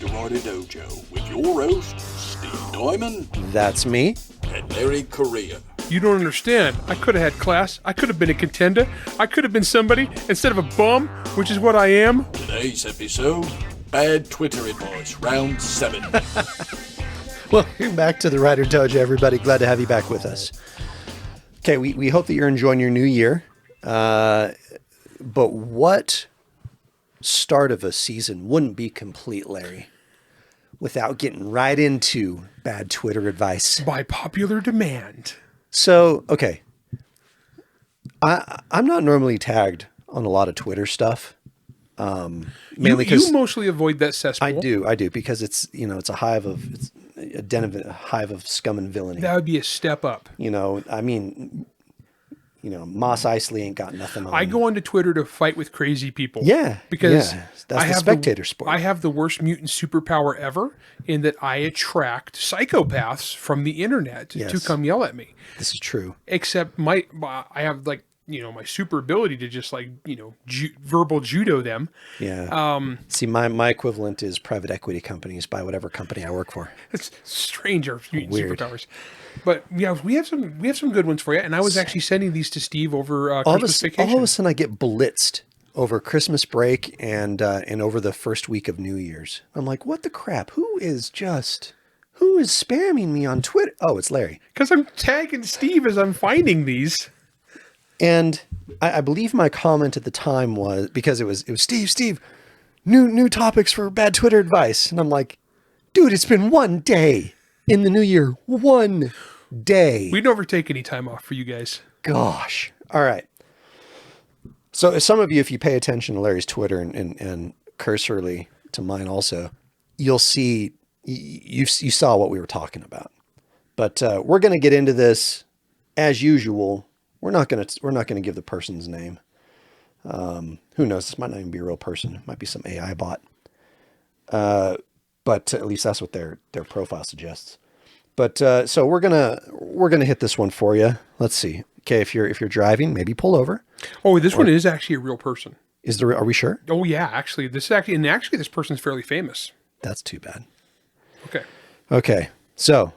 to WriterDojo with your host, Steve Diamond. That's me. And Larry Correia. You don't understand. I could have had class. I could have been a contender. I could have been somebody instead of a bum, which is what I am. Today's episode, Bad Twitter Advice, Round 7. Welcome back to the WriterDojo, everybody. Glad to have you back with us. Okay, we hope that you're enjoying your new year. But what start of a season wouldn't be complete, Larry, without getting right into bad Twitter advice? By popular demand. So, okay. I'm not normally tagged on a lot of Twitter stuff. Mainly you mostly avoid that cesspool. I do, because it's a hive of a den of a hive of scum and villainy. That would be a step up. Mos Eisley ain't got nothing on. I go onto Twitter to fight with crazy people. Yeah, because that's the spectator sport. I have the worst mutant superpower ever in that I attract psychopaths from the internet to come yell at me. This is true. Except I have my super ability to just verbal judo them. Yeah. See, my equivalent is private equity companies by whatever company I work for. It's strange, our mutant superpowers. But yeah, we have some good ones for you. And I was actually sending these to Steve over Christmas vacation. All of a sudden, I get blitzed over Christmas break and over the first week of New Year's. I'm like, what the crap? Who is spamming me on Twitter? Oh, it's Larry. Because I'm tagging Steve as I'm finding these. And I believe my comment at the time was, because it was Steve, new topics for bad Twitter advice. And I'm like, dude, it's been one day in the new year. One day. We never take any time off for you guys. Gosh. All right. So some of you, if you pay attention to Larry's Twitter and cursorily to mine also, you'll see, you saw what we were talking about. But we're going to get into this as usual. We're not going to give the person's name. Who knows? This might not even be a real person. It might be some AI bot. But at least that's what their profile suggests. But so we're gonna hit this one for you. Let's see. Okay, if you're driving, maybe pull over. Oh, this one is actually a real person. Are we sure? Oh yeah, actually, this person's fairly famous. That's too bad. Okay. So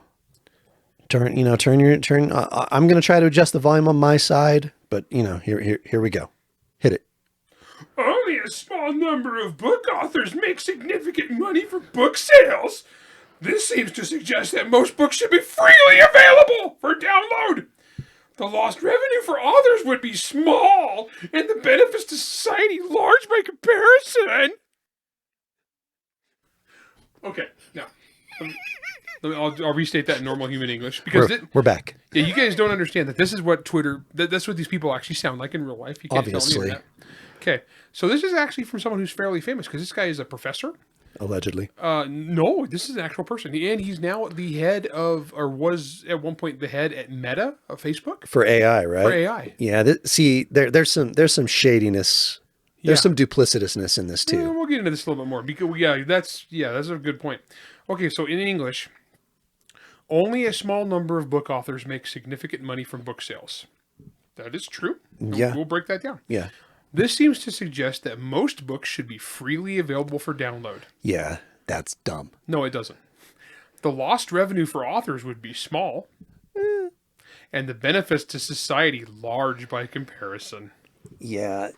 turn. I'm gonna try to adjust the volume on my side, but here we go. Hit it. Only a small number of book authors make significant money from book sales. This seems to suggest that most books should be freely available for download. The lost revenue for authors would be small, and the benefits to society large by comparison. Okay, now, I'll restate that in normal human English. Because we're back. Yeah, you guys don't understand that this is what that's what these people actually sound like in real life. You can't Obviously. tell me that. Okay, so this is actually from someone who's fairly famous, because this guy is a professor. Allegedly. No, this is an actual person. And he's now the head of, or was at one point the head at Meta of Facebook. For AI, right? For AI. Yeah, there's some shadiness. There's some duplicitousness in this too. Yeah, we'll get into this a little bit more, because that's a good point. Okay, so in English, only a small number of book authors make significant money from book sales. That is true. Yeah. We'll break that down. Yeah. This seems to suggest that most books should be freely available for download. Yeah, that's dumb. No, it doesn't. The lost revenue for authors would be small, and the benefits to society large by comparison. Yeah.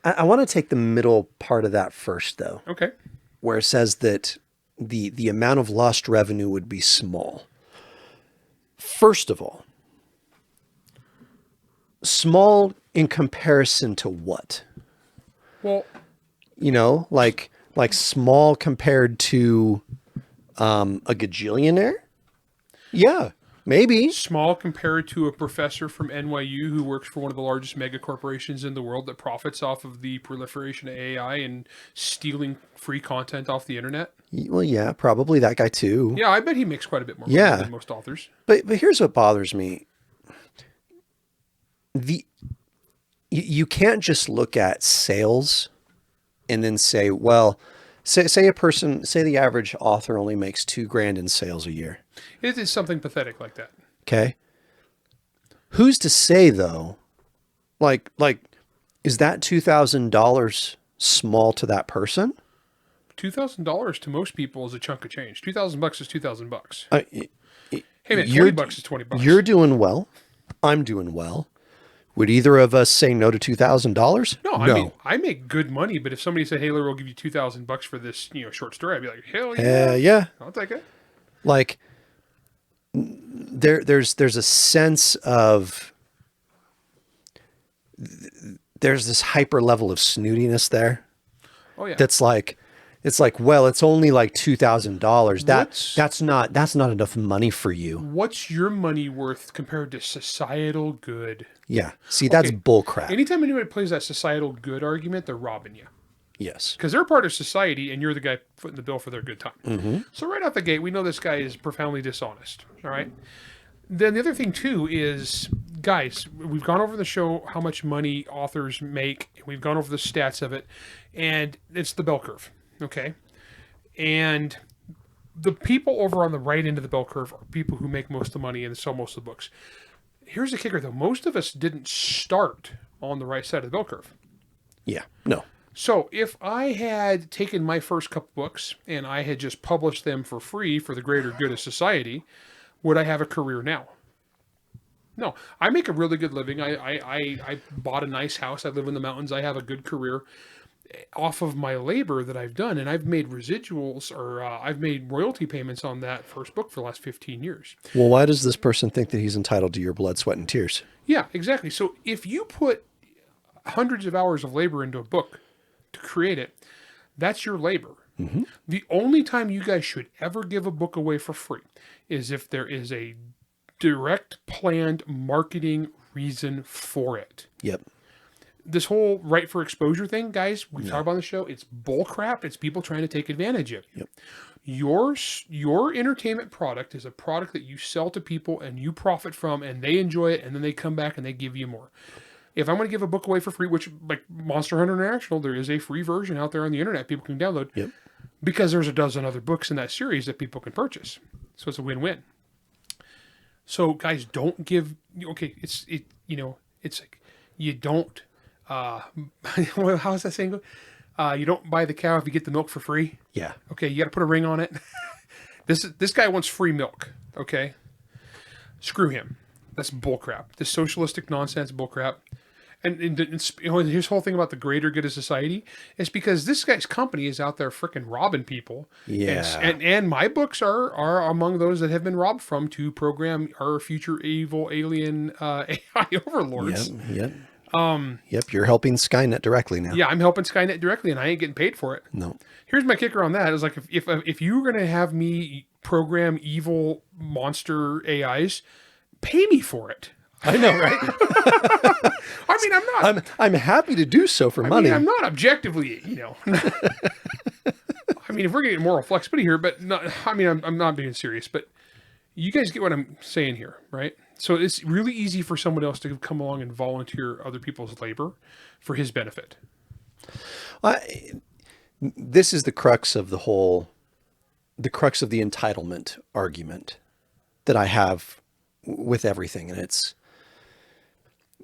I want to take the middle part of that first, though. Okay. Where it says that the amount of lost revenue would be small. First of all, small in comparison to what? Well, like small compared to a gajillionaire? Yeah, maybe. small compared to a professor from NYU who works for one of the largest mega corporations in the world that profits off of the proliferation of AI and stealing free content off the internet. Well, yeah, probably that guy too. Yeah, I bet he makes quite a bit more money than most authors. But here's what bothers me. You can't just look at sales and then say, well, say the average author only makes $2,000 in sales a year. It is something pathetic like that. Okay. Who's to say though, like, is that $2,000 small to that person? $2,000 to most people is a chunk of change. $2,000 is $2,000. Hey man, $20 is $20. You're doing well. I'm doing well. Would either of us say no to $2,000? No, I mean, I make good money, but if somebody said, "Hey, Larry, we'll give you $2,000 for this, short story," I'd be like, "Hell yeah, yeah, I'll take it." Like, there's a sense of there's this hyper level of snootiness there. Oh yeah, That's like, it's like, well, it's only like $2,000. That's not enough money for you. What's your money worth compared to societal good? Yeah. See, that's bull crap. Anytime anybody plays that societal good argument, they're robbing you. Yes. Because they're part of society and you're the guy footing the bill for their good time. Mm-hmm. So right out the gate, we know this guy is profoundly dishonest. All right. Then the other thing too is, guys, we've gone over the show how much money authors make. We've gone over the stats of it, and it's the bell curve. Okay. And the people over on the right end of the bell curve are people who make most of the money and sell most of the books. Here's the kicker, though. Most of us didn't start on the right side of the bell curve. Yeah. No. So if I had taken my first couple books and I had just published them for free for the greater good of society, would I have a career now? No. I make a really good living. I bought a nice house. I live in the mountains. I have a good career off of my labor that I've done, and I've made residuals, or I've made royalty payments on that first book for the last 15 years. Well, why does this person think that he's entitled to your blood, sweat, and tears? Yeah, exactly. So if you put hundreds of hours of labor into a book to create it, that's your labor. Mm-hmm. The only time you guys should ever give a book away for free is if there is a direct planned marketing reason for it. Yep. This whole right for exposure thing, guys, we've talked about on the show, it's bull crap. It's people trying to take advantage of you. Yep. Your entertainment product is a product that you sell to people and you profit from, and they enjoy it, and then they come back and they give you more. If I'm going to give a book away for free, which, like Monster Hunter International, there is a free version out there on the internet people can download. Yep. Because there's a dozen other books in that series that people can purchase. So it's a win-win. So guys, don't give, it's like, you don't, how's that saying go? You don't buy the cow if you get the milk for free. Yeah. Okay. You got to put a ring on it. This guy wants free milk. Okay. Screw him. That's bullcrap. This socialistic nonsense bullcrap. And his whole thing about the greater good of society is because this guy's company is out there freaking robbing people. Yeah. And my books are among those that have been robbed from to program our future evil alien AI overlords. Yep. Yep. You're helping Skynet directly now. Yeah, I'm helping Skynet directly, and I ain't getting paid for it. No. Here's my kicker on that: is like if you were gonna have me program evil monster AIs, pay me for it. I know, right? I mean, I'm not. I'm happy to do so for money. I'm not objectively, I mean, if we're getting moral flexibility here, but not, I'm not being serious. But you guys get what I'm saying here, right? So it's really easy for someone else to come along and volunteer other people's labor for his benefit. This is the crux of the entitlement argument that I have with everything, and it's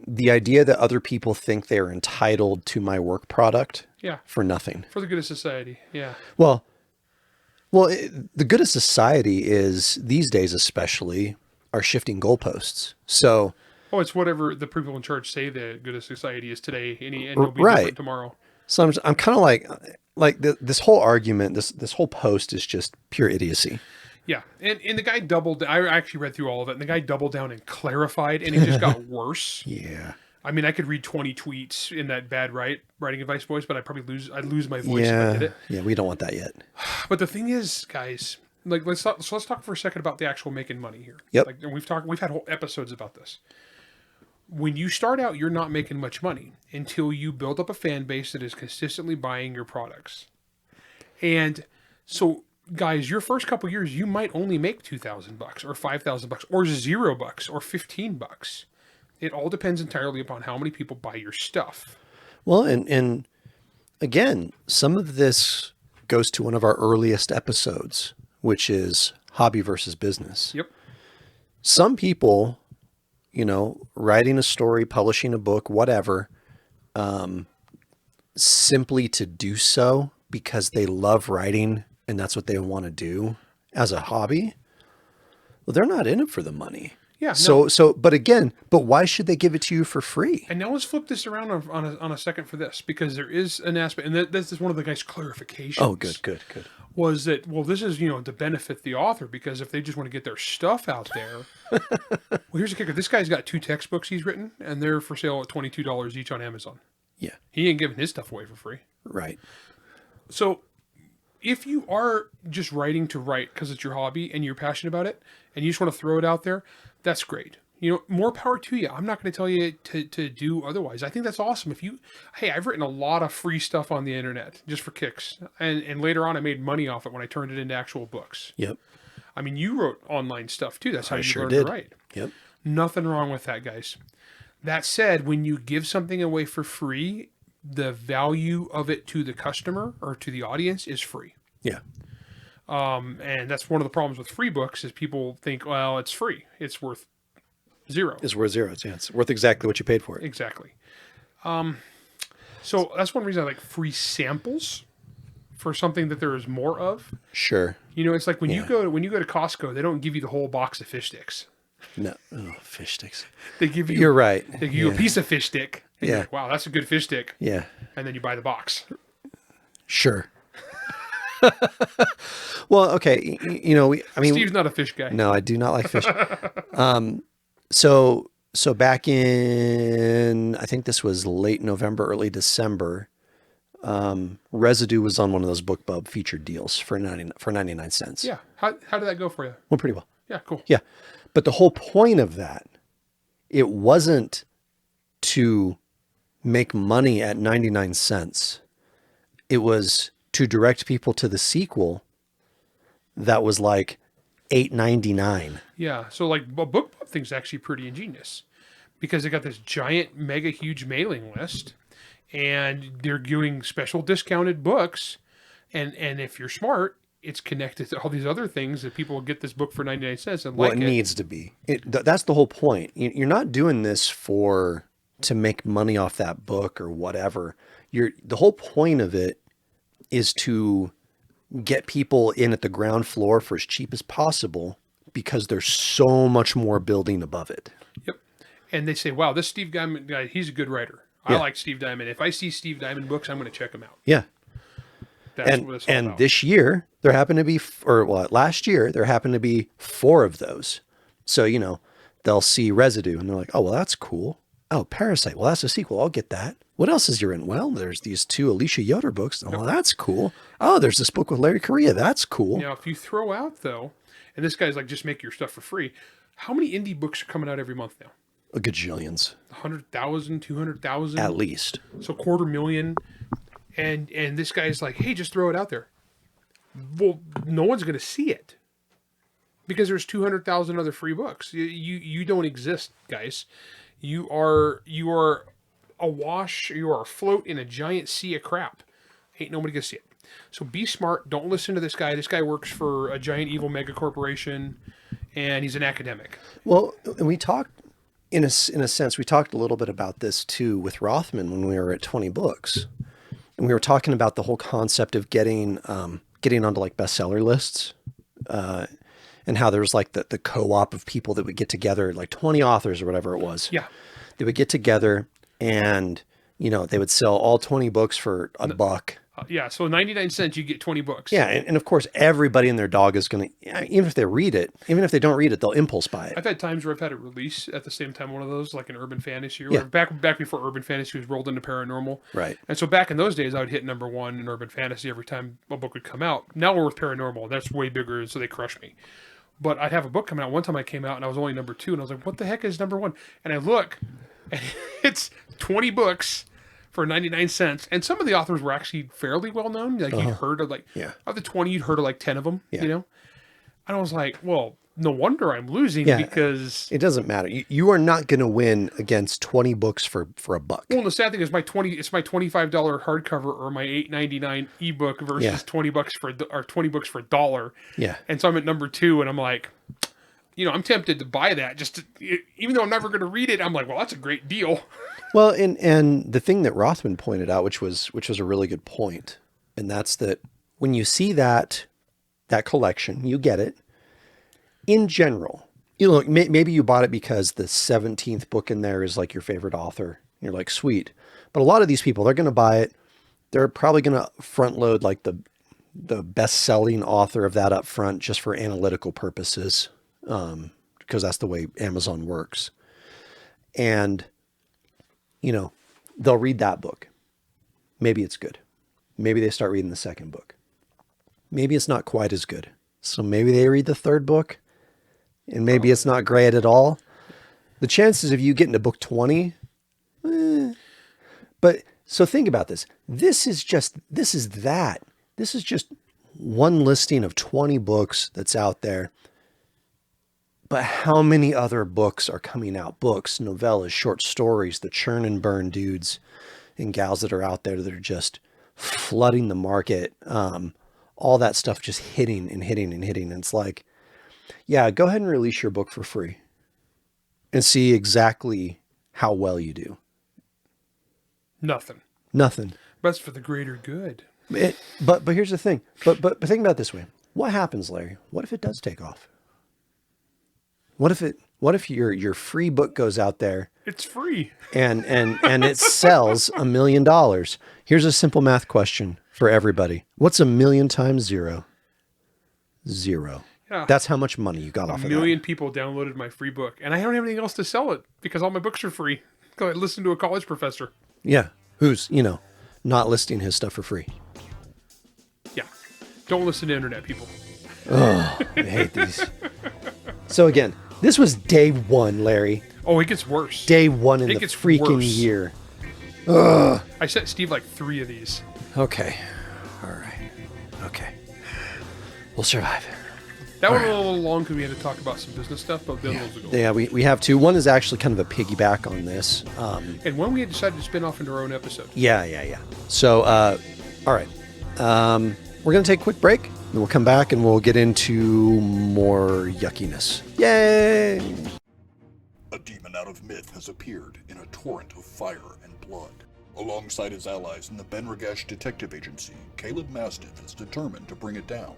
the idea that other people think they're entitled to my work product for nothing. For the good of society, yeah. Well, the good of society is, these days especially, are shifting goalposts. So... it's whatever the people in charge say the good of society is today, and it'll be different tomorrow. So I'm kind of like this whole argument, this whole post is just pure idiocy. Yeah, and the guy doubled. I actually read through all of it, and the guy doubled down and clarified, and it just got worse. Yeah. I mean, I could read 20 tweets in that bad writing advice voice, but I'd lose my voice if I did it. Yeah, we don't want that yet. But the thing is, guys, like let's talk for a second about the actual making money here. Yep. Like, and we've had whole episodes about this. When you start out, you're not making much money until you build up a fan base that is consistently buying your products. And so, guys, your first couple years, you might only make $2,000 or $5,000 or $0 or $15. It all depends entirely upon how many people buy your stuff. Well, and again, some of this goes to one of our earliest episodes, which is hobby versus business. Yep. Some people, writing a story, publishing a book, whatever, simply to do so because they love writing and that's what they want to do as a hobby, well, they're not in it for the money. Yeah. But why should they give it to you for free? And now let's flip this around on a second for this, because there is an aspect, and this is one of the guy's clarifications. Oh, good. Was that, well, this is, to benefit the author, because if they just want to get their stuff out there, well, here's the kicker. This guy's got 2 textbooks he's written, and they're for sale at $22 each on Amazon. Yeah. He ain't giving his stuff away for free. Right. So if you are just writing to write because it's your hobby and you're passionate about it, and you just want to throw it out there, that's great. More power to you. I'm not going to tell you to do otherwise. I think that's awesome. I've written a lot of free stuff on the internet just for kicks. And later on I made money off it when I turned it into actual books. Yep. I mean, you wrote online stuff too. That's how you sure learned did. to write. Yep. Nothing wrong with that, guys. That said, when you give something away for free, the value of it to the customer or to the audience is free. Yeah. And that's one of the problems with free books is people think, well, it's free. It's worth zero. It's worth zero. Yeah, it's worth exactly what you paid for it. Exactly. So that's one reason I like free samples for something that there is more of. Sure. It's like when you go to Costco, they don't give you the whole box of fish sticks. No. Oh, fish sticks. They give you. You're right. They give you a piece of fish stick. And Yeah. you're like, wow, that's a good fish stick. Yeah. And then you buy the box. Sure. Well, okay. Steve's not a fish guy. No, I do not like fish. So back in, I think this was late November, early December, Residue was on one of those BookBub featured deals for 99 cents. Yeah. How did that go for you? Went pretty well. Yeah, cool. Yeah. But the whole point of that, it wasn't to make money at 99 cents. It was to direct people to the sequel that was like $8.99. Yeah. So like a BookBub thing's actually pretty ingenious because they got this giant, mega huge mailing list and they're doing special discounted books. And if you're smart, it's connected to all these other things that people will get this book for 99 cents and Well, it needs to be. That's the whole point. You're not doing this to make money off that book or whatever. The whole point of it is to get people in at the ground floor for as cheap as possible because there's so much more building above it. Yep. And they say, wow, this Steve Diamond guy, he's a good writer. I like Steve Diamond. If I see Steve Diamond books, I'm going to check them out. Yeah. That's what it's all about. This year there happened to be, last year there happened to be 4 of those. So, they'll see Residue and they're like, oh, well, that's cool. Oh, Parasite. Well, that's a sequel. I'll get that. What else is you in? Well, there's these 2 Alicia Yoder books. Oh, that's cool. Oh, there's this book with Larry Correia. That's cool. Now, if you throw out, though, and this guy's like, just make your stuff for free, how many indie books are coming out every month now? A gajillions. 100,000, 200,000? At least. So 250,000. And this guy's like, hey, just throw it out there. Well, no one's going to see it because there's 200,000 other free books. You don't exist, guys. You are awash. You are afloat in a giant sea of crap. Ain't nobody gonna see it. So be smart. Don't listen to this guy. This guy works for a giant evil mega corporation, and he's an academic. Well, and we talked in a sense. We talked a little bit about this too with Rothman when we were at 20 Books, and we were talking about the whole concept of getting onto like bestseller lists. And how there was like the co-op of people that would get together, like 20 authors or whatever it was. Yeah. They would get together and, they would sell all 20 books for $1. Yeah. So 99 cents, you get 20 books. Yeah. And of course, everybody and their dog is going to, even if they read it, even if they don't read it, they'll impulse buy it. I've had times where I've had a release at the same time, one of those, like an urban fantasy. Or Yeah. back before urban fantasy was rolled into paranormal. Right. And so back in those days, I would hit #1 in urban fantasy every time a book would come out. Now we're with paranormal. That's way bigger, so they crush me. But I'd have a book coming out. One time I came out and I was only #2, and I was like, what the heck is #1? And I look, and it's 20 books for 99 cents. And some of the authors were actually fairly well known. Like you'd heard of of the 20, you'd heard of like 10 of them, And I was like, well, no wonder I'm losing because it doesn't matter. You are not going to win against 20 books for $1. Well, the sad thing is it's my $25 hardcover or my $8.99 ebook versus 20 books for $1. Yeah. And so I'm at #2 and I'm like, I'm tempted to buy that even though I'm never going to read it. I'm like, well, that's a great deal. Well, and the thing that Rothman pointed out, which was a really good point, And that's that when you see that collection, you get it. In general, maybe you bought it because the 17th book in there is like your favorite author. You're like, sweet. But a lot of these people, they're going to buy it. They're probably going to front load like the best-selling author of that up front just for analytical purposes, because that's the way Amazon works. And, they'll read that book. Maybe it's good. Maybe they start reading the second book. Maybe it's not quite as good. So maybe they read the third book, and maybe it's not great at all. The chances of you getting to book 20, But so think about this. This is just one listing of 20 books that's out there. But how many other books are coming out? Books, novellas, short stories, the churn and burn dudes and gals that are out there that are just flooding the market. All that stuff just hitting and hitting and hitting. And it's like, yeah, go ahead and release your book for free and see exactly how well you do. Nothing. That's for the greater good. But here's the thing. But think about it this way. What happens, Larry? What if it does take off? What if your free book goes out there? It's free. And it sells $1 million. Here's a simple math question for everybody. What's 1 million times 0? 0. Yeah. That's how much money you got off of that. 1 million people downloaded my free book, and I don't have anything else to sell it because all my books are free. Go ahead, listen to a college professor. Yeah. Who's, not listing his stuff for free. Yeah. Don't listen to internet people. Oh, I hate these. So again, this was day 1, Larry. Oh, it gets worse. Day 1 in the freaking year. Ugh. I sent Steve like 3 of these. Okay. All right. Okay. We'll survive. That one was a little long because we had to talk about some business stuff, but the other ones will go. Yeah, we have 2. One is actually kind of a piggyback on this. And one we had decided to spin off into our own episode. Yeah. So, all right. We're going to take a quick break, and we'll come back and we'll get into more yuckiness. Yay! A demon out of myth has appeared in a torrent of fire and blood. Alongside his allies in the Ben-Regesh Detective Agency, Caleb Mastiff is determined to bring it down,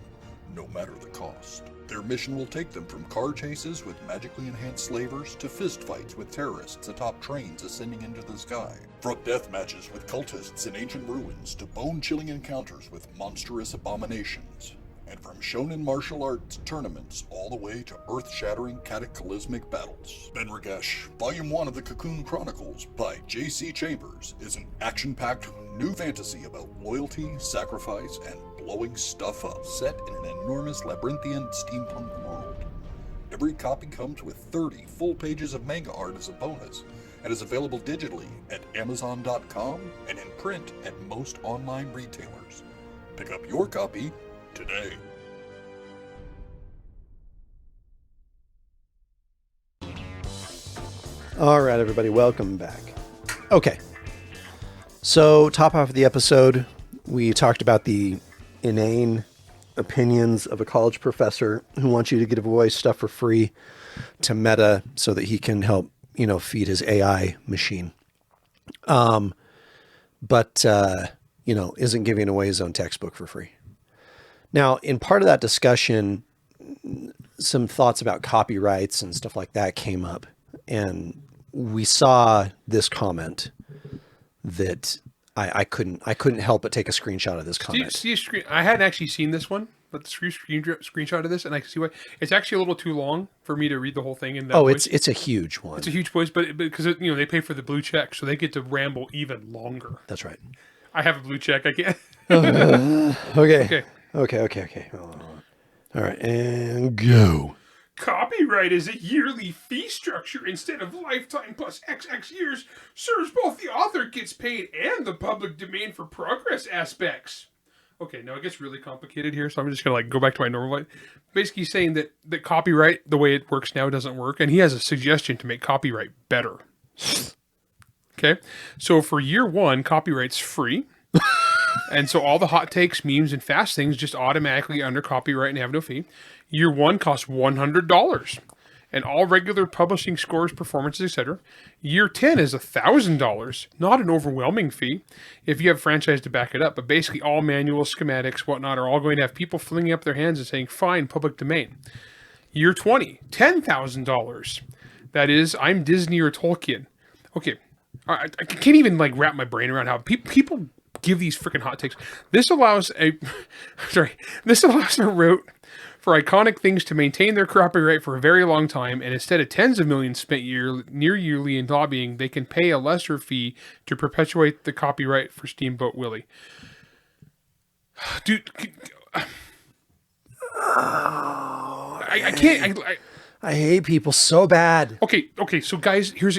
no matter the cost. Their mission will take them from car chases with magically enhanced slavers to fistfights with terrorists atop trains ascending into the sky. From death matches with cultists in ancient ruins to bone-chilling encounters with monstrous abominations. And from shonen martial arts tournaments all the way to earth-shattering cataclysmic battles. Ben-Regesh, Volume 1 of the Cocoon Chronicles by J.C. Chambers is an action-packed new fantasy about loyalty, sacrifice, and blowing stuff up, set in an enormous labyrinthian steampunk world. Every copy comes with 30 full pages of manga art as a bonus, and is available digitally at Amazon.com and in print at most online retailers. Pick up your copy today. All right, everybody, welcome back. Okay, so top half of the episode, we talked about the inane opinions of a college professor who wants you to give away stuff for free to Meta so that he can help, feed his AI machine. But isn't giving away his own textbook for free. Now, in part of that discussion, some thoughts about copyrights and stuff like that came up, and we saw this comment that I couldn't help but take a screenshot of this comment. I hadn't actually seen this one, but the screenshot of this, and I can see why. It's actually a little too long for me to read the whole thing in that voice. It's a huge one. It's a huge voice, but because they pay for the blue check, so they get to ramble even longer. That's right. I have a blue check. I can't. Okay. All right, and go. Copyright is a yearly fee structure instead of lifetime plus XX years, serves both the author gets paid and the public domain for progress aspects. Okay, now it gets really complicated here, so I'm just going to go back to my normal life. Basically saying that copyright, the way it works now, doesn't work, and he has a suggestion to make copyright better. Okay, so for year 1, copyright's free. And so all the hot takes, memes, and fast things just automatically under copyright and have no fee. Year 1 costs $100. and all regular publishing scores, performances, etc. Year 10 is $1,000, not an overwhelming fee if you have franchise to back it up, but basically all manuals, schematics, whatnot are all going to have people flinging up their hands and saying, fine, public domain. Year 20, $10,000. That is, I'm Disney or Tolkien. Okay, I can't even like wrap my brain around how people give these freaking hot takes. This allows a route for iconic things to maintain their copyright for a very long time, and instead of tens of millions spent near yearly in lobbying, they can pay a lesser fee to perpetuate the copyright for Steamboat Willie. Dude, I can't. I hate people so bad. Okay. So guys, here's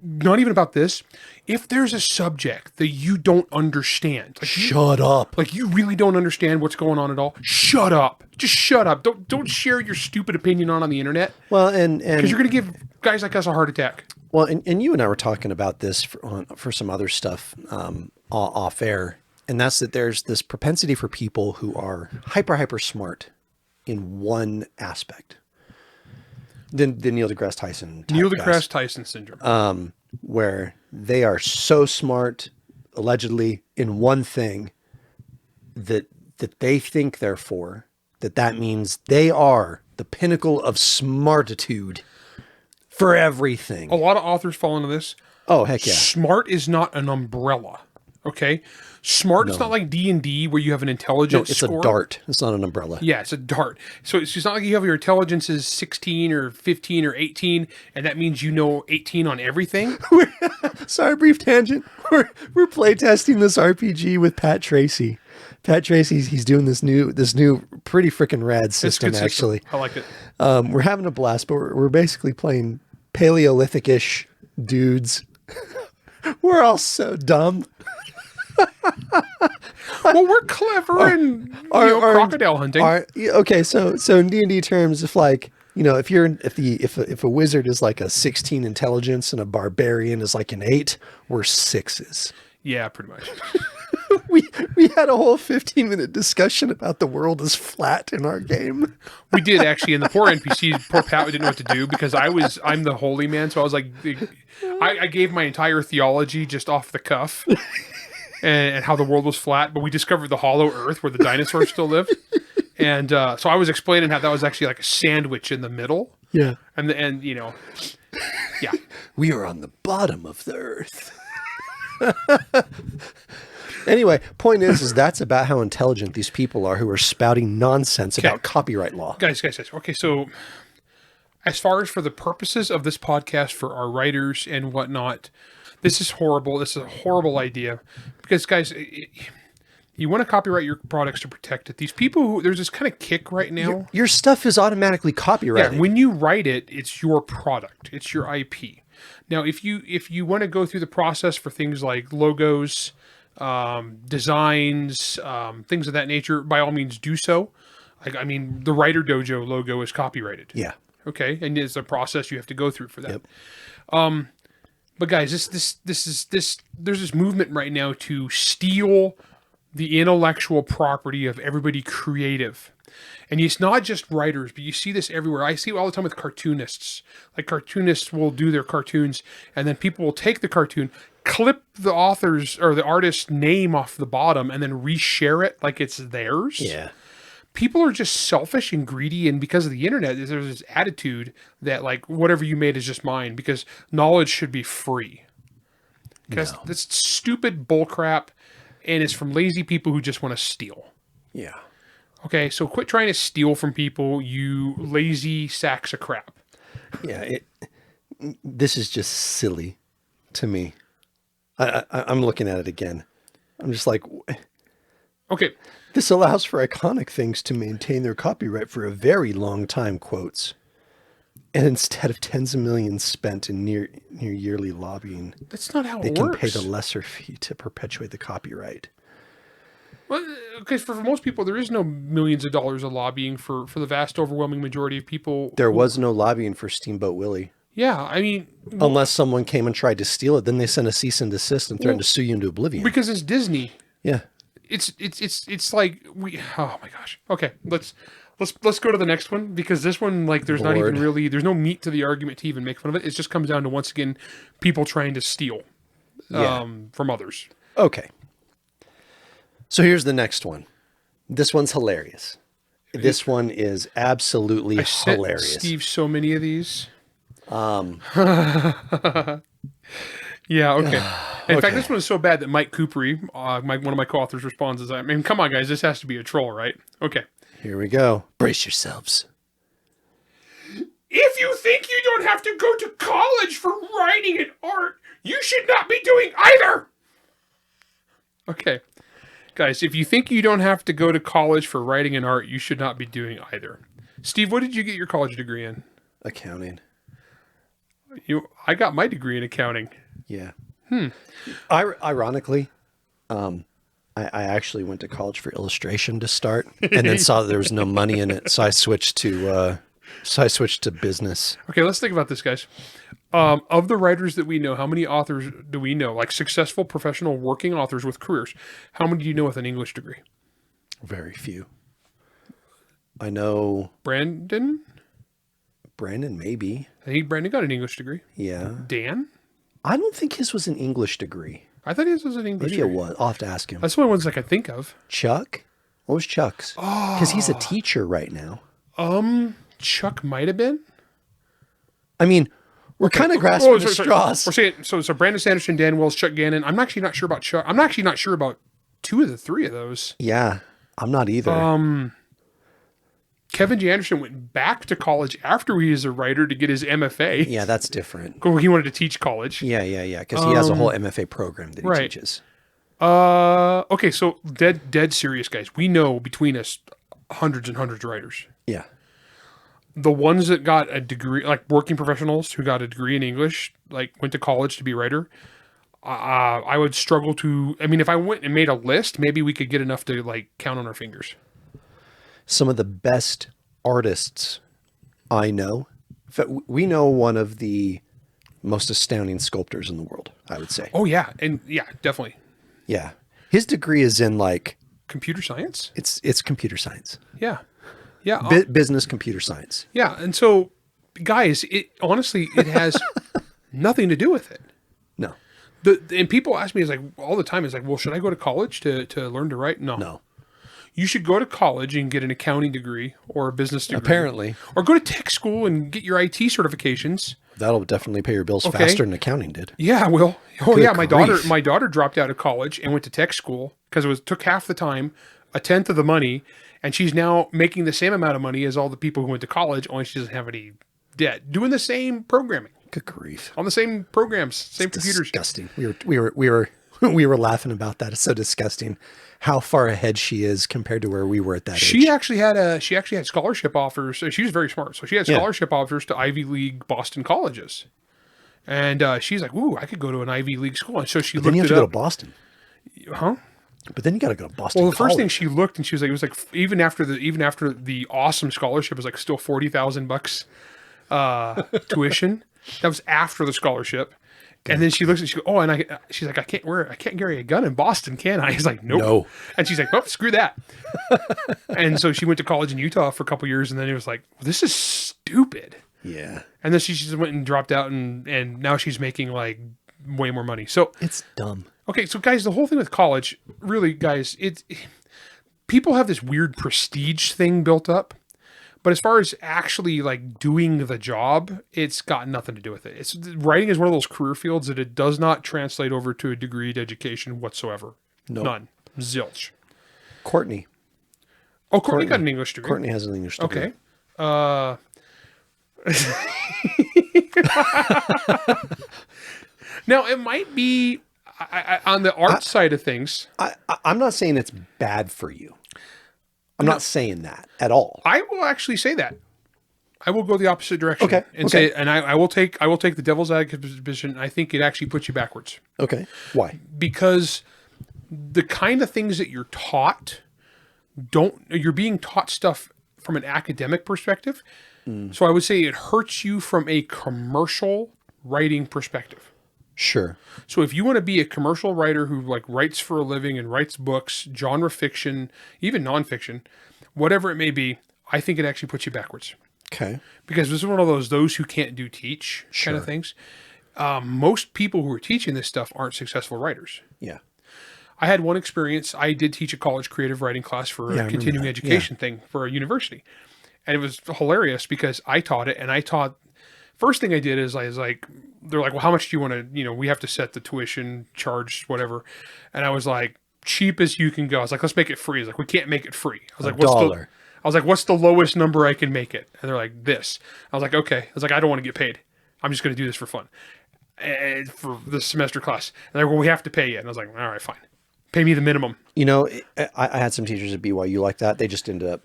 not even about this. If there's a subject that you don't understand, Shut up. Like you really don't understand what's going on at all, shut up. Just shut up. Don't share your stupid opinion on the internet. Well, and because you're gonna give guys like us a heart attack. Well, and you and I were talking about this for some other stuff off air, and that's that there's this propensity for people who are hyper smart in one aspect. The Neil deGrasse Tyson type Neil guys. deGrasse Tyson syndrome. Where they are so smart, allegedly, in one thing that they think therefore that means they are the pinnacle of smartitude for everything. A lot of authors fall into this. Oh, heck yeah. Smart is not an umbrella. Okay? Smart is not like D&D where you have an intelligence It's score. a dart. It's not an umbrella. Yeah, it's a dart. So it's just not like you have your intelligence is 16 or 15 or 18, and that means you know 18 on everything. Sorry, brief tangent. We're playtesting this RPG with Pat Tracy. Pat Tracy's he's doing this new pretty freaking rad system, actually. I like it. We're having a blast, but we're basically playing Paleolithic-ish dudes. We're all so dumb. Well, we're clever and crocodile hunting. Okay, so in D&D terms, if like, you know, if a wizard is like a 16 intelligence and a barbarian is like an 8, we're 6s. Yeah, pretty much. We had a whole 15-minute discussion about the world is flat in our game. We did actually, and the poor NPCs, poor Pat didn't know what to do because I'm the holy man, so I was like, I gave my entire theology just off the cuff. And how the world was flat, but we discovered the hollow earth where the dinosaurs still live. And so I was explaining how that was actually like a sandwich in the middle. Yeah. And you know, yeah. We are on the bottom of the earth. Anyway, point is that's about how intelligent these people are who are spouting nonsense about copyright law. Guys. Okay, so as far as for the purposes of this podcast for our writers and whatnot, this is horrible. This is a horrible idea because, guys, you want to copyright your products to protect it. These people there's this kind of kick right now. Your stuff is automatically copyrighted. Yeah, when you write it, it's your product. It's your IP. Now, if you want to go through the process for things like logos, designs, things of that nature, by all means do so. I mean, the WriterDojo logo is copyrighted. Yeah. Okay, and it's a process you have to go through for that. Yep. But guys, there's this movement right now to steal the intellectual property of everybody creative. And it's not just writers, but you see this everywhere. I see it all the time with cartoonists. Like cartoonists will do their cartoons and then people will take the cartoon, clip the author's or the artist's name off the bottom and then reshare it like it's theirs. Yeah. People are just selfish and greedy, and because of the internet, there's this attitude that like whatever you made is just mine because knowledge should be free. Because that's stupid bullcrap, and it's from lazy people who just want to steal. Yeah. Okay, so quit trying to steal from people, you lazy sacks of crap. Yeah, this is just silly to me. I'm looking at it again. I'm just like, okay. This allows for iconic things to maintain their copyright for a very long time, quotes. And instead of tens of millions spent in near yearly lobbying, that's not how they it can works. pay the lesser fee to perpetuate the copyright. Well, okay, for most people, there is no millions of dollars of lobbying for the vast overwhelming majority of people. There was no lobbying for Steamboat Willie. Yeah, I mean... Unless someone came and tried to steal it, then they sent a cease and desist and threatened to sue you into oblivion. Because it's Disney. Yeah. It's like oh my gosh. Okay, let's Let's go to the next one, because this one, like, there's not even Lord. really, there's no meat to the argument to even make fun of it. It just comes down to, once again, people trying to steal from others. Okay. So here's the next one. This one's hilarious. This one is absolutely I sent hilarious. Steve so many of these. Yeah, okay. In fact, this one is so bad that Mike Coopery, one of my co-authors, responds as, I mean, come on, guys, this has to be a troll, right? Okay. Here we go. Brace yourselves. If you think you don't have to go to college for writing and art, you should not be doing either. Okay. Guys, if you think you don't have to go to college for writing and art, you should not be doing either. Steve, what did you get your college degree in? Accounting. I got my degree in accounting. Yeah. Ironically, I actually went to college for illustration to start, and then saw that there was no money in it, so I switched to business. Okay, let's think about this, guys. Of the writers that we know, how many authors do we know, like successful professional working authors with careers? How many do you know with an English degree? Very few. I know Brandon, maybe. I think Brandon got an English degree. Yeah. Dan? I don't think his was an English degree. I thought his was an English Maybe degree. it was. I'll have to ask him. That's the only ones I could think of. Chuck? What was Chuck's? Because he's a teacher right now. Chuck might have been. I mean, we're kind of grasping at sorry. straws. We're saying, so Brandon Sanderson, Dan Wells, Chuck Gannon. I'm actually not sure about Chuck. I'm actually not sure about two of the three of those. Yeah, I'm not either. Kevin G. Anderson went back to college after he was a writer to get his MFA. Yeah, that's different. He wanted to teach college. Yeah. Because he has a whole MFA program that he right. teaches. Okay, so dead serious, guys. We know between us hundreds and hundreds of writers. Yeah. The ones that got a degree, like working professionals who got a degree in English, like went to college to be a writer, I would struggle to, I mean, if I went and made a list, maybe we could get enough to like count on our fingers. Some of the best artists I know. In fact, we know one of the most astounding sculptors in the world, I would say. Oh yeah. And yeah, definitely. Yeah. His degree is in like... Computer science? It's computer science. Yeah. Yeah. Business computer science. Yeah. And so, guys, it has nothing to do with it. No. And people ask me, all the time, well, should I go to college to learn to write? No. You should go to college and get an accounting degree or a business degree. Apparently. Or go to tech school and get your IT certifications. That'll definitely pay your bills faster than accounting did. Yeah, well, Good yeah, grief. my daughter dropped out of college and went to tech school because it took half the time, a tenth of the money, and she's now making the same amount of money as all the people who went to college, only she doesn't have any debt, doing the same programming. Good grief. On the same programs, same computers. Disgusting. We were laughing about that. It's so disgusting how far ahead she is compared to where we were at that age. She actually had scholarship offers. She was very smart. So she had scholarship offers to Ivy League Boston colleges. And she's like, ooh, I could go to an Ivy League school. And so she looked it up. Then you have to go to Boston. Huh? But then you got to go to Boston. Well, the first thing she looked, and she was like, it was like even after the awesome scholarship, it was like still $40,000 tuition. That was after the scholarship. And then she looks and she goes, oh, and she's like, I can't carry a gun in Boston, can I? He's like, nope. No. And she's like, oh, screw that. And so she went to college in Utah for a couple years, and then it was like, well, this is stupid. Yeah. And then she just went and dropped out, and now she's making like way more money. So it's dumb. Okay, so guys, the whole thing with college, really, guys, people have this weird prestige thing built up. But as far as actually like doing the job, it's got nothing to do with it. Writing is one of those career fields that it does not translate over to a degreed education whatsoever. No. None. Zilch. Courtney. Oh, Courtney got an English degree. Courtney has an English degree. Okay. Now, it might be on the art side of things. I'm not saying it's bad for you. I'm not saying that at all. I will actually say that. I will go the opposite direction. Okay. Say, and I will take the devil's advocate position. I think it actually puts you backwards. Okay. Why? Because the kind of things that you're taught you're being taught stuff from an academic perspective. So I would say it hurts you from a commercial writing perspective. Sure. So if you want to be a commercial writer who like writes for a living and writes books, genre fiction, even nonfiction, whatever it may be, I think it actually puts you backwards. Okay. Because this is one of those who can't do teach kind of Sure. things. Most people who are teaching this stuff aren't successful writers. Yeah. I had one experience. I did teach a college creative writing class for Yeah, I a remember continuing that. education thing for a university. And it was hilarious because I taught it, and I taught, first thing I did is I was like, they're like, well, how much do you want to, we have to set the tuition charge, whatever. And I was like, cheap as you can go. I was like, let's make it free. I was like, we can't make it free. I was like, $1. what's the lowest number I can make it? And they're like, this. I was like, okay. I was like, I don't want to get paid. I'm just going to do this for fun. And for the semester class. And they're like, well, we have to pay you. And I was like, all right, fine. Pay me the minimum. I had some teachers at BYU like that. They just ended up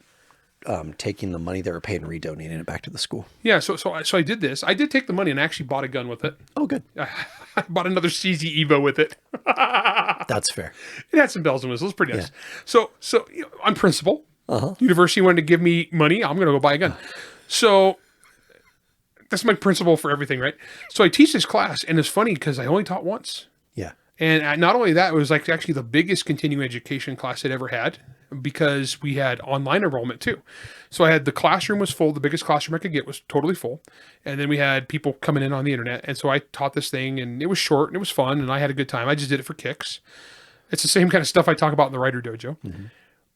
taking the money they were paid and redonating it back to the school. Yeah, so I did this. I did take the money and actually bought a gun with it. Oh, good. I bought another CZ Evo with it. That's fair. It had some bells and whistles, pretty nice. So on principle, university wanted to give me money. I'm going to go buy a gun. So that's my principle for everything, right? So I teach this class, and it's funny because I only taught once. Yeah. And not only that, it was like actually the biggest continuing education class I'd ever had because we had online enrollment too. So I had the classroom was full. The biggest classroom I could get was totally full. And then we had people coming in on the internet. And so I taught this thing, and it was short and it was fun and I had a good time. I just did it for kicks. It's the same kind of stuff I talk about in the Writer Dojo. Mm-hmm.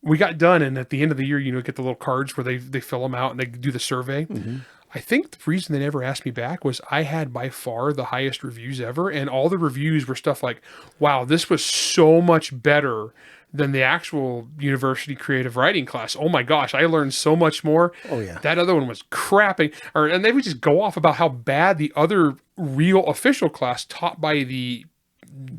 We got done, and at the end of the year, get the little cards where they fill them out and they do the survey. Mm-hmm. I think the reason they never asked me back was I had by far the highest reviews ever. And all the reviews were stuff like, wow, this was so much better than the actual university creative writing class. Oh my gosh, I learned so much more. Oh yeah. That other one was crapping. And they would just go off about how bad the other real official class taught by the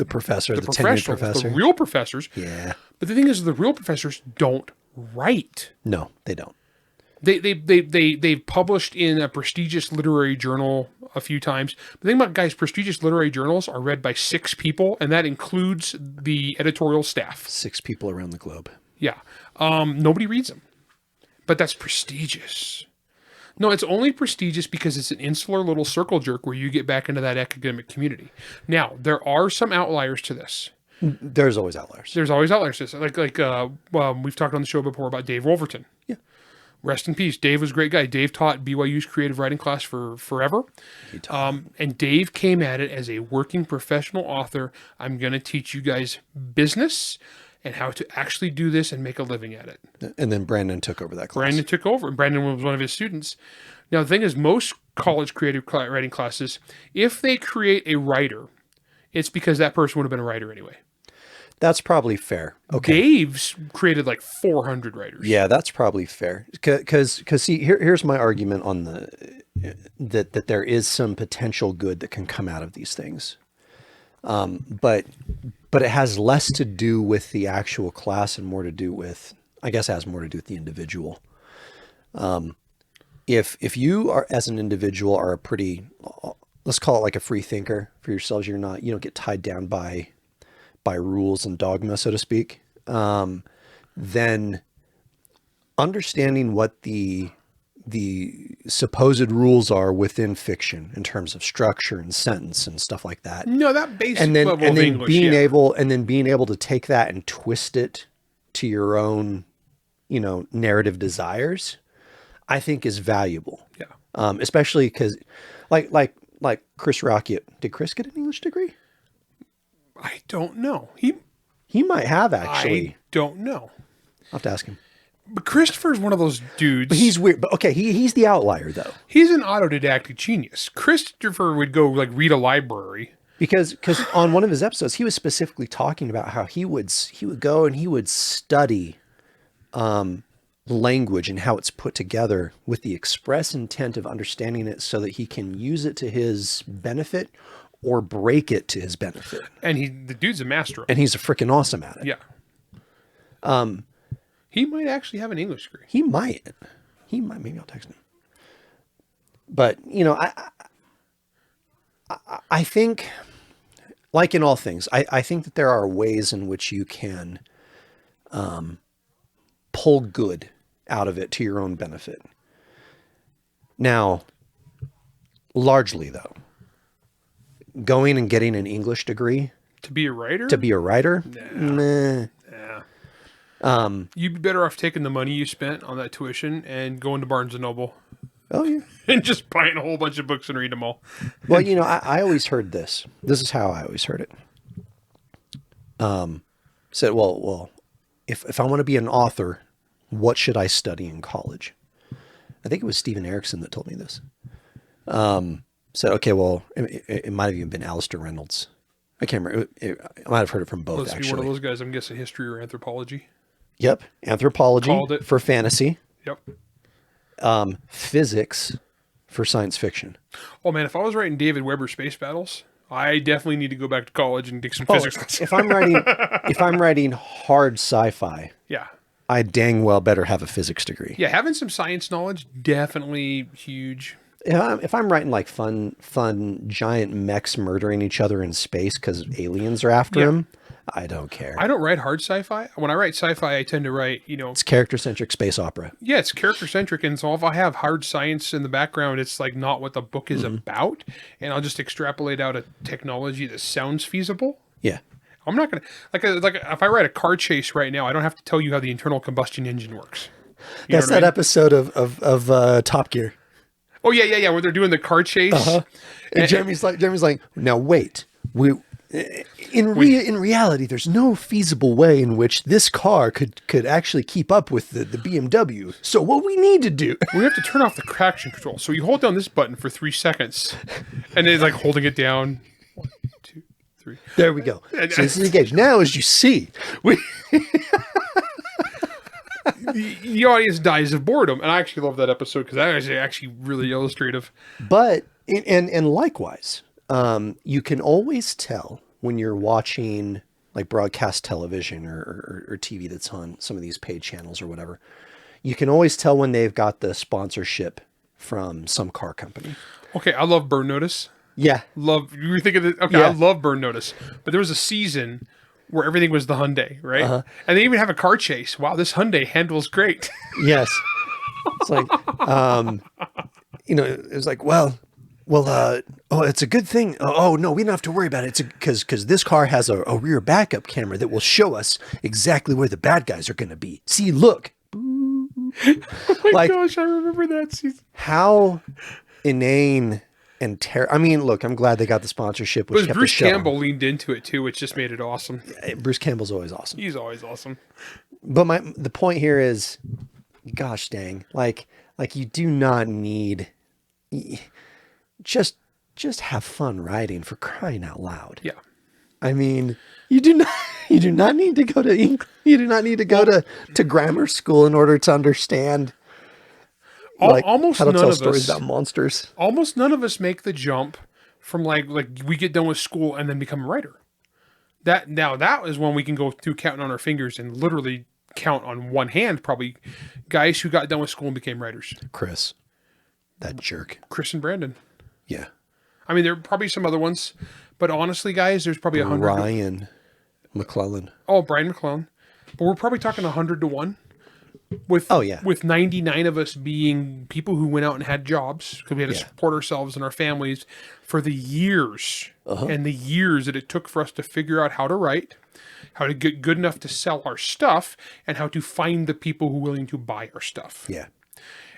professor, the tenured professor. The real professors. Yeah. But the thing is, the real professors don't write. No, they don't. They've published in a prestigious literary journal a few times. The thing about, guys, prestigious literary journals are read by 6 people, and that includes the editorial staff. 6 people around the globe. Yeah. Nobody reads them. But that's prestigious. No, it's only prestigious because it's an insular little circle jerk where you get back into that academic community. Now, there are some outliers to this. There's always outliers. There's always outliers to this. Like we've talked on the show before about Dave Wolverton. Yeah. Rest in peace. Dave was a great guy. Dave taught BYU's creative writing class for forever. And Dave came at it as a working professional author. I'm going to teach you guys business and how to actually do this and make a living at it. And then Brandon took over that class. Brandon took over. And Brandon was one of his students. Now, the thing is, most college creative writing classes, if they create a writer, it's because that person would have been a writer anyway. That's probably fair. Okay. Dave's created like 400 writers. Yeah, that's probably fair. Because see, here's my argument on that there is some potential good that can come out of these things. But it has less to do with the actual class and more to do with, I guess it has more to do with the individual. If you are, as an individual, are a pretty, let's call it like a free thinker for yourselves, you don't get tied down by rules and dogma, so to speak, then understanding what the supposed rules are within fiction in terms of structure and sentence and stuff like that. No, that basic and then, level and of then English, being yeah. able to take that and twist it to your own, narrative desires, I think is valuable. Yeah. Especially because like Chris Rocky, did Chris get an English degree? I don't know. He might have, actually. I don't know. I'll have to ask him. But Christopher's one of those dudes. But he's weird. But okay, he's the outlier though. He's an autodidactic genius. Christopher would go read a library. Because on one of his episodes, he was specifically talking about how he would go and he would study language and how it's put together with the express intent of understanding it so that he can use it to his benefit or break it to his benefit. And the dude's a master of it. And he's a freaking awesome at it. Yeah. He might actually have an English degree. He might. Maybe I'll text him. But, I think, like in all things, I think that there are ways in which you can pull good out of it to your own benefit. Now, largely though, going and getting an English degree to be a writer? Nah. Yeah. You'd be better off taking the money you spent on that tuition and going to Barnes & Noble Oh, yeah. and just buying a whole bunch of books and read them all. Well, I always heard this. This is how I always heard it. Said, well, if I want to be an author, what should I study in college? I think it was Steven Erickson that told me this. Said, okay, well, it might have even been Alistair Reynolds. I can't remember. I might have heard it from both, Let's actually. be one of those guys. I'm guessing history or anthropology. Yep. Anthropology Called it. for fantasy. Yep. Physics for science fiction. Oh man, if I was writing David Weber Space Battles, I definitely need to go back to college and take some physics classes. If I'm writing hard sci-fi, Yeah. I dang well better have a physics degree. Yeah, having some science knowledge, definitely huge. If I'm writing like fun giant mechs murdering each other in space because aliens are after them, I don't care. I don't write hard sci-fi. When I write sci-fi, I tend to write, It's character-centric space opera. yeah, it's character-centric. And so if I have hard science in the background, it's like not what the book is about. And I'll just extrapolate out a technology that sounds feasible. Yeah. I'm not going to, like if I write a car chase right now, I don't have to tell you how the internal combustion engine works. You That's know what I that mean? episode of Top Gear. Oh, yeah, where they're doing the car chase. And Jeremy's like, now wait, in reality, there's no feasible way in which this car could actually keep up with the BMW. So what we need to do, We have to turn off the traction control. So you hold down this button for 3 seconds, and then like holding it down. 1, 2, 3. there we go. So this is engaged. Now, as you see, The audience dies of boredom, and I actually love that episode because that is actually really illustrative. but and likewise, you can always tell when you're watching like broadcast television or TV that's on some of these paid channels or whatever. You can always tell when they've got the sponsorship from some car company. Okay, I love Burn Notice. Yeah. You were thinking that? Okay, Yeah. I love Burn Notice, but there was a season where everything was the Hyundai, right? And they even have a car chase. Wow, this Hyundai handles great. Yes. It's like, it was like, well, it's a good thing. Oh no, we don't have to worry about it. It's because this car has a rear backup camera that will show us exactly where the bad guys are going to be. See, look. Oh my gosh, I remember that season. How inane and I mean, look, I'm glad they got the sponsorship. Which But kept Bruce the show. Campbell leaned into it too, which just made it awesome. Bruce Campbell's always awesome. He's always awesome. But the point here is, gosh dang, like you do not need, just have fun writing, for crying out loud. Yeah. I mean, you do not need to go to English. You do not need to go to grammar school in order to understand. Almost how to none tell of stories us. about monsters. Almost none of us make the jump from like we get done with school and then become a writer. That is when we can go through counting on our fingers and literally count on one hand probably guys who got done with school and became writers. Chris, that jerk. Chris and Brandon. Yeah. I mean, there are probably some other ones, but honestly, guys, there's probably 100. Ryan McClellan. Oh, Brian McClellan. But we're probably talking 100 to 1. With 99 of us being people who went out and had jobs because we had to support ourselves and our families for the years and the years that it took for us to figure out how to write, how to get good enough to sell our stuff, and how to find the people who are willing to buy our stuff. Yeah.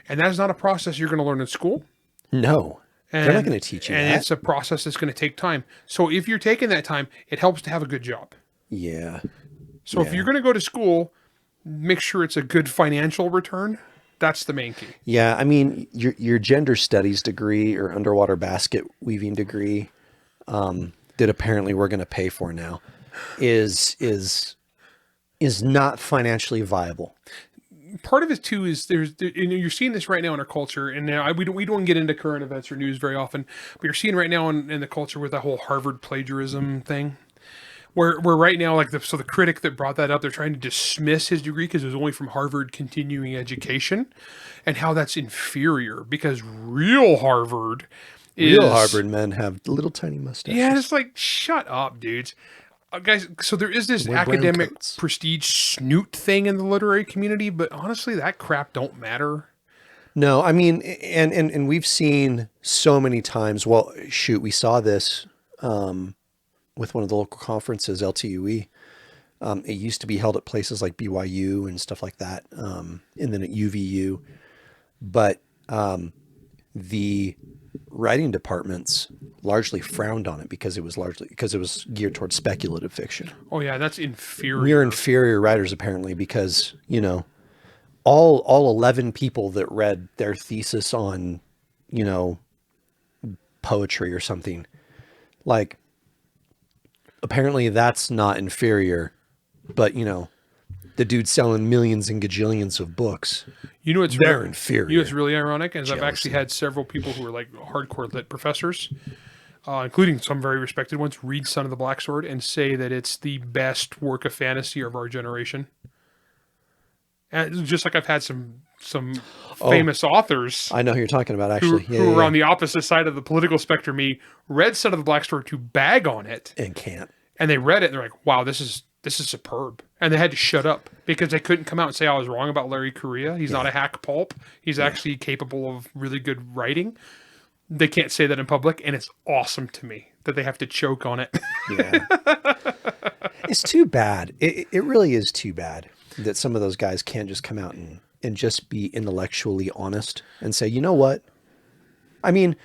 And that is not a process you're going to learn in school. No. They're not going to teach you and that. it's a process that's going to take time. So if you're taking that time, it helps to have a good job. Yeah. So if you're going to go to school, make sure it's a good financial return. That's the main key. Yeah, I mean, your gender studies degree or underwater basket weaving degree that apparently we're going to pay for now is not financially viable. Part of it too is you're seeing this right now in our culture, and now we don't get into current events or news very often, but you're seeing right now in the culture with that whole Harvard plagiarism thing. Where right now, like the critic that brought that up, they're trying to dismiss his degree because it was only from Harvard continuing education, and how that's inferior because real Harvard men have little tiny mustaches. Yeah, it's like, shut up, dudes. Guys, so there is this academic prestige snoot thing in the literary community, but honestly, that crap don't matter. No, I mean, and we've seen so many times. Well, shoot, we saw this with one of the local conferences, LTUE, It used to be held at places like BYU and stuff like that, and then at UVU. But the writing departments largely frowned on it because it was geared towards speculative fiction. Oh yeah, that's inferior. We're inferior writers apparently because, you know, all 11 people that read their thesis on, you know, poetry or something, like, apparently that's not inferior, but, you know, the dude's selling millions and gajillions of books. You know what's They're inferior. You know what's really ironic is I've Jealousy. actually had several people who are like hardcore lit professors, including some very respected ones, read Son of the Black Sword and say that it's the best work of fantasy of our generation. And just like I've had some famous authors I know who you're talking about, who, actually. who were on the opposite side of the political spectrum, read Son of the Black Sword to bag on it, And can't. and they read it and they're like, "Wow, this is superb," and they had to shut up because they couldn't come out and say I was wrong about Larry Correia. He's not a hack pulp. He's actually capable of really good writing. They can't say that in public, and it's awesome to me that they have to choke on it. Yeah. It's too bad. It really is too bad that some of those guys can't just come out and just be intellectually honest and say, you know what? I mean,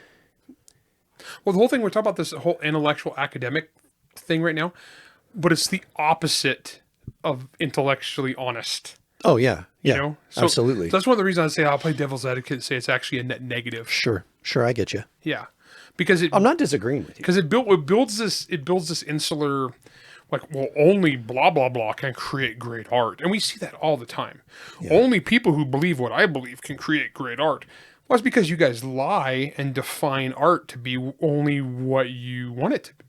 Well, the whole thing, we're talking about this whole intellectual academic thing right now, but it's the opposite of intellectually honest. oh yeah. Yeah. You know? Absolutely. That's one of the reasons I say I'll play devil's advocate and say it's actually a net negative. Sure. I get you. Yeah. Because I'm not disagreeing with you. because it builds this insular, like, well, only blah blah blah can create great art, and we see that all the time. Only people who believe what I believe can create great art. Well, it's because you guys lie and define art to be only what you want it to be.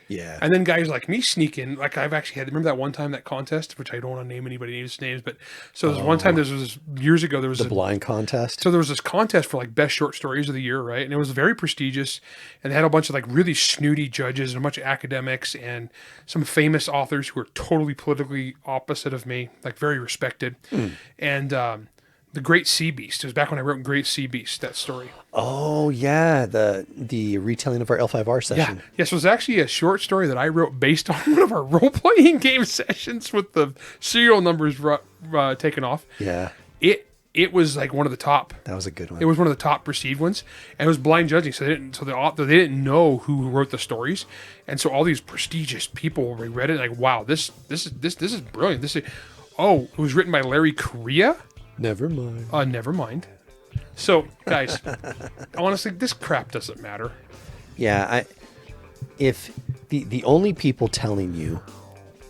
Yeah. And then guys like me sneak in, like I've actually had, remember that one time, that contest, which I don't want to name anybody's names, but so there was one time, years ago, there was the blind contest. so there was this contest for like best short stories of the year, right? And it was very prestigious, and they had a bunch of like really snooty judges and a bunch of academics and some famous authors who were totally politically opposite of me, like very respected. And The Great Sea Beast. It was back when I wrote Great Sea Beast, that story. Oh yeah. The retelling of our L5R session. Yes, it was actually a short story that I wrote based on one of our role-playing game sessions with the serial numbers taken off. Yeah. It was like one of the top. That was a good one. It was one of the top perceived ones, and it was blind judging. So the author, they didn't know who wrote the stories, and so all these prestigious people read it like, wow, this is brilliant. It was written by Larry Correia. Never mind. Never mind. So guys, honestly, this crap doesn't matter. Yeah, if the only people telling you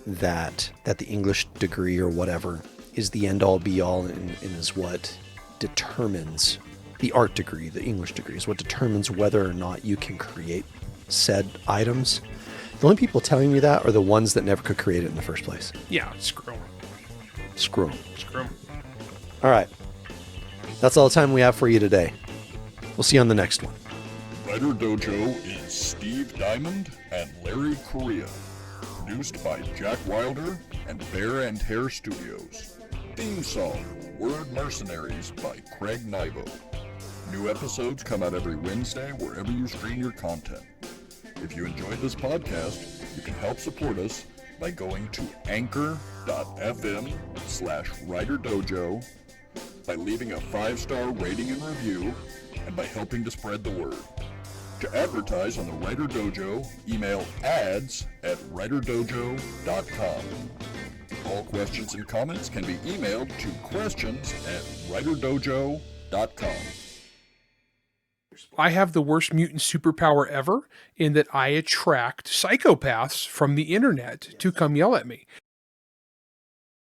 that the English degree or whatever is the end all be all and is what determines the art degree, the English degree is what determines whether or not you can create said items. The only people telling you that are the ones that never could create it in the first place. Yeah, screw 'em. Screw 'em. Screw 'em. All right. That's all the time we have for you today. We'll see you on the next one. Writer Dojo is Steve Diamond and Larry Correia. Produced by Jack Wilder and Bear and Hare Studios. Theme song, Word Mercenaries by Craig Nibo. New episodes come out every Wednesday wherever you stream your content. If you enjoyed this podcast, you can help support us by going to anchor.fm/WriterDojo, by leaving a 5-star rating and review, and by helping to spread the word. To advertise on the Writer Dojo, email ads@writerdojo.com. All questions and comments can be emailed to questions@writerdojo.com. I have the worst mutant superpower ever in that I attract psychopaths from the internet to come yell at me.